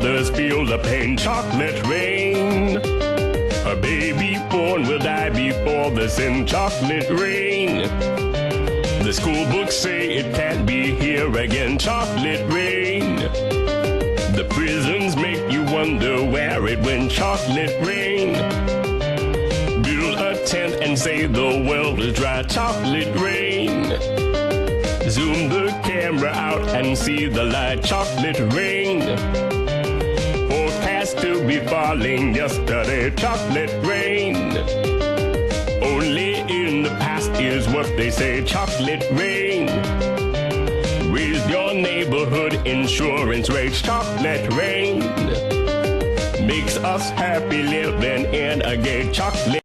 others feel the pain. Chocolate rain. A baby born will die before the sin. Chocolate rain. The school books say it can't be here again. Chocolate rain. The prisons make you wonder where it went. Chocolate rain. Build a tent and say the world is dry. Chocolate rain. Zoom the camera out and see the light. Chocolate rain. Forecast to be falling yesterday. Chocolate rain. Only in the past is what they say. Chocolate rain. Raise your neighborhood insurance rates. Chocolate rain. Makes us happy living in a gay chocolate.